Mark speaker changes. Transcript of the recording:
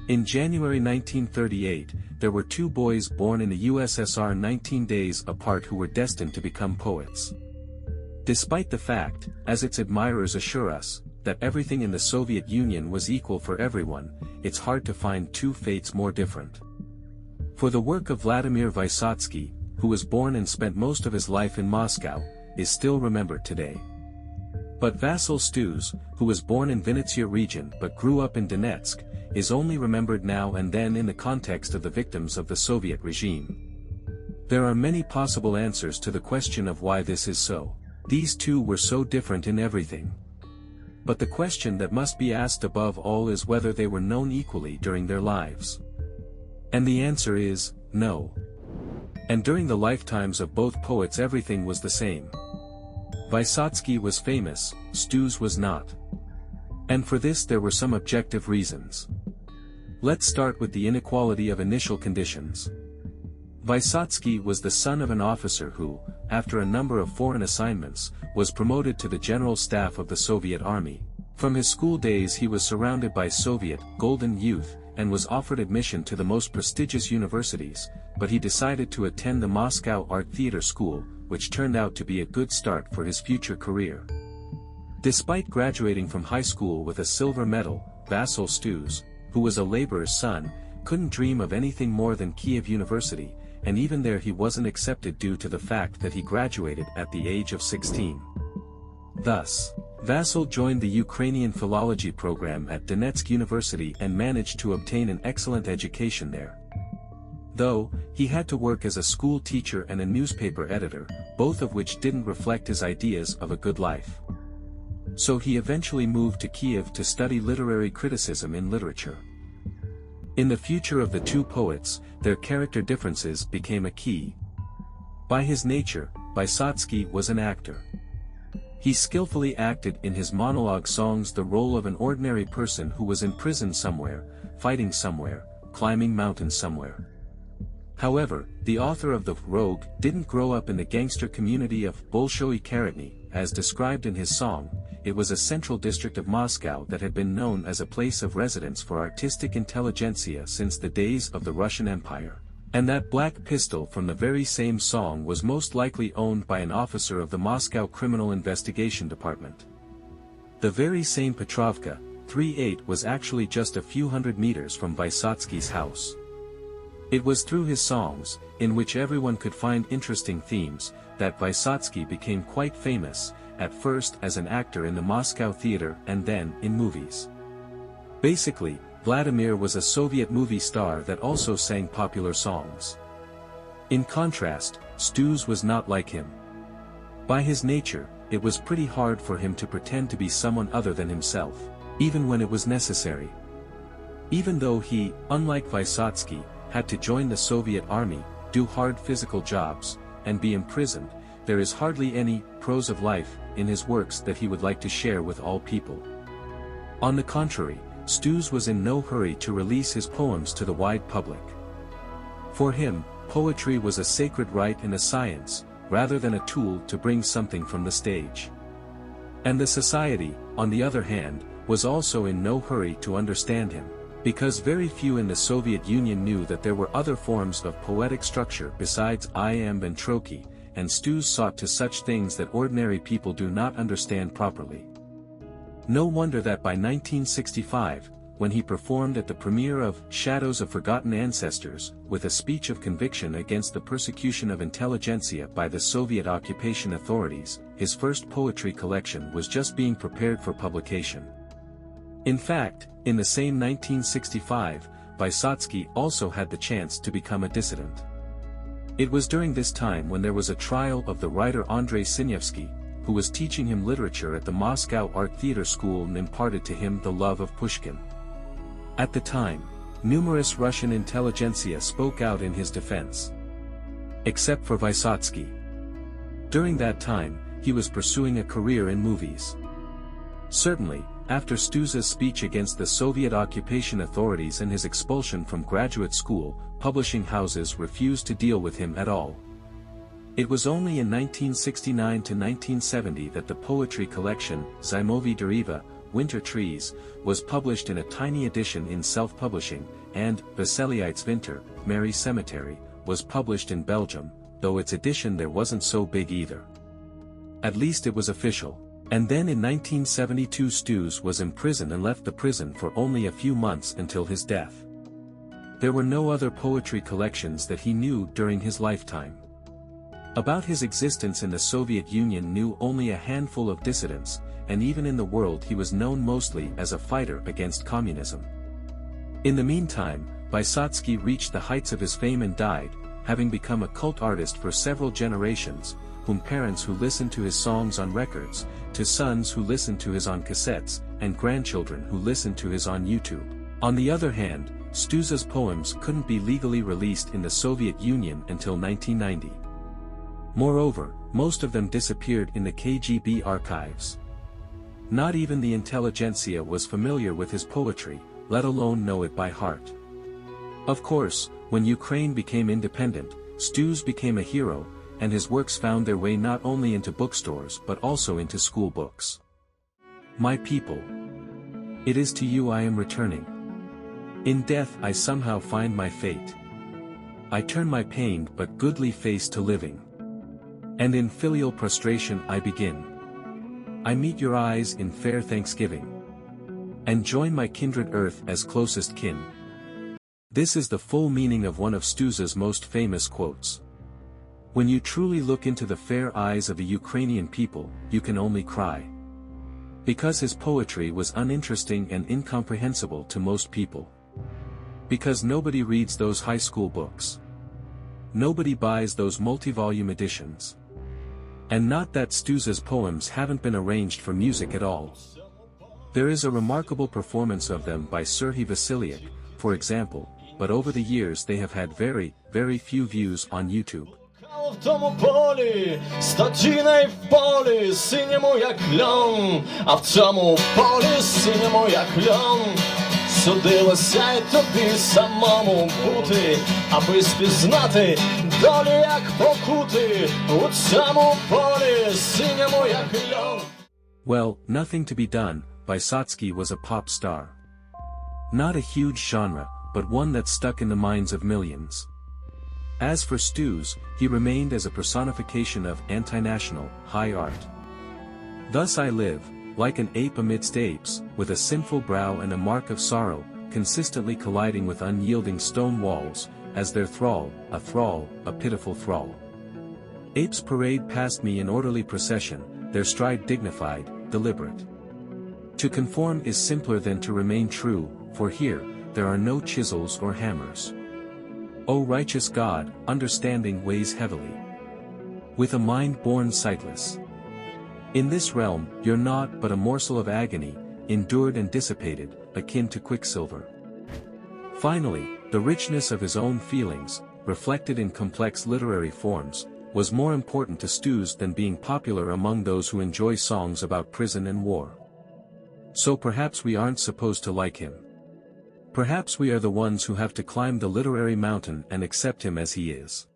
Speaker 1: In January 1938, there were two boys born in the USSR 19 days apart who were destined to become poets. Despite the fact, as its admirers assure us, that everything in the Soviet Union was equal for everyone, it's hard to find two fates more different. For the work of Vladimir Vysotsky, who was born and spent most of his life in Moscow, is still remembered today. But Vasyl Stus, who was born in Vinnytsia region but grew up in Donetsk, is only remembered now and then in the context of the victims of the Soviet regime. There are many possible answers to the question of why this is so. These two were so different in everything. But the question that must be asked above all is whether they were known equally during their lives. And the answer is, no. And during the lifetimes of both poets everything was the same. Vysotsky was famous, Stus was not. And for this there were some objective reasons. Let's start with the inequality of initial conditions. Vysotsky was the son of an officer who, after a number of foreign assignments, was promoted to the general staff of the Soviet Army. From his school days he was surrounded by Soviet, golden youth, and was offered admission to the most prestigious universities, but he decided to attend the Moscow Art Theatre School, which turned out to be a good start for his future career. Despite graduating from high school with a silver medal, Vasyl Stus, who was a laborer's son, couldn't dream of anything more than Kiev University, and even there he wasn't accepted due to the fact that he graduated at the age of 16. Thus, Vasyl joined the Ukrainian philology program at Donetsk University and managed to obtain an excellent education there. Though, he had to work as a school teacher and a newspaper editor, both of which didn't reflect his ideas of a good life. So he eventually moved to Kiev to study literary criticism in literature. In the future of the two poets, their character differences became a key. By his nature, Vysotsky was an actor. He skillfully acted in his monologue songs the role of an ordinary person who was in prison somewhere, fighting somewhere, climbing mountains somewhere. However, the author of The Rogue didn't grow up in the gangster community of Bolshoi Karatny, as described in his song. It was a central district of Moscow that had been known as a place of residence for artistic intelligentsia since the days of the Russian Empire. And that black pistol from the very same song was most likely owned by an officer of the Moscow Criminal Investigation Department. The very same Petrovka, 3-8 was actually just a few hundred meters from Vysotsky's house. It was through his songs, in which everyone could find interesting themes, that Vysotsky became quite famous, at first as an actor in the Moscow theater and then in movies. Basically, Vladimir was a Soviet movie star that also sang popular songs. In contrast, Stus was not like him. By his nature, it was pretty hard for him to pretend to be someone other than himself, even when it was necessary. Even though he, unlike Vysotsky, had to join the Soviet army, do hard physical jobs, and be imprisoned, there is hardly any prose of life in his works that he would like to share with all people. On the contrary, Stus was in no hurry to release his poems to the wide public. For him, poetry was a sacred right and a science, rather than a tool to bring something from the stage. And the society, on the other hand, was also in no hurry to understand him, because very few in the Soviet Union knew that there were other forms of poetic structure besides iamb and trochee, and Stus sought to such things that ordinary people do not understand properly. No wonder that by 1965, when he performed at the premiere of Shadows of Forgotten Ancestors, with a speech of conviction against the persecution of intelligentsia by the Soviet occupation authorities, his first poetry collection was just being prepared for publication. In fact, in the same 1965, Vysotsky also had the chance to become a dissident. It was during this time when there was a trial of the writer Andrei Sinyevsky, who was teaching him literature at the Moscow Art Theatre School and imparted to him the love of Pushkin. At the time, numerous Russian intelligentsia spoke out in his defense. Except for Vysotsky. During that time, he was pursuing a career in movies. Certainly, after Stus's speech against the Soviet occupation authorities and his expulsion from graduate school, publishing houses refused to deal with him at all. It was only in 1969 to 1970 that the poetry collection, Zimoviy Deriva, Winter Trees, was published in a tiny edition in self-publishing, and Vasyl Winter, Merry Cemetery, was published in Belgium, though its edition there wasn't so big either. At least it was official. And then in 1972 Stus was imprisoned and left the prison for only a few months until his death. There were no other poetry collections that he knew during his lifetime. About his existence in the Soviet Union knew only a handful of dissidents, and even in the world he was known mostly as a fighter against communism. In the meantime, Vysotsky reached the heights of his fame and died, having become a cult artist for several generations, whom parents who listened to his songs on records, to sons who listened to his on cassettes, and grandchildren who listened to his on YouTube. On the other hand, Stus's poems couldn't be legally released in the Soviet Union until 1990. Moreover, most of them disappeared in the KGB archives. Not even the intelligentsia was familiar with his poetry, let alone know it by heart. Of course, when Ukraine became independent, Stus became a hero, and his works found their way not only into bookstores but also into school books. My people, it is to you I am returning. In death I somehow find my fate. I turn my pained but goodly face to living. And in filial prostration I begin. I meet your eyes in fair thanksgiving. And join my kindred earth as closest kin. This is the full meaning of one of Stus's most famous quotes. When you truly look into the fair eyes of the Ukrainian people, you can only cry. Because his poetry was uninteresting and incomprehensible to most people. Because nobody reads those high school books. Nobody buys those multi-volume editions. And not that Stus's poems haven't been arranged for music at all. There is a remarkable performance of them by Serhiy Vasyliuk, for example, but over the years they have had very, very few views on YouTube.
Speaker 2: В тому полі, статіней в полі, синьому як льон, а в цьому полі синьому як льон. Судилося й тобі самому бути, аби спізнати долю як покути, у цьому полі синьому як льон.
Speaker 1: Well, nothing to be done, Vysotsky was a pop star. Not a huge genre, but one that stuck in the minds of millions. As for Stus, he remained as a personification of anti-national, high art. Thus I live, like an ape amidst apes, with a sinful brow and a mark of sorrow, consistently colliding with unyielding stone walls, as their thrall, a pitiful thrall. Apes parade past me in orderly procession, their stride dignified, deliberate. To conform is simpler than to remain true, for here, there are no chisels or hammers. O righteous God, understanding weighs heavily. With a mind born sightless. In this realm, you're not but a morsel of agony, endured and dissipated, akin to quicksilver. Finally, the richness of his own feelings, reflected in complex literary forms, was more important to Stus than being popular among those who enjoy songs about prison and war. So perhaps we aren't supposed to like him. Perhaps we are the ones who have to climb the literary mountain and accept him as he is.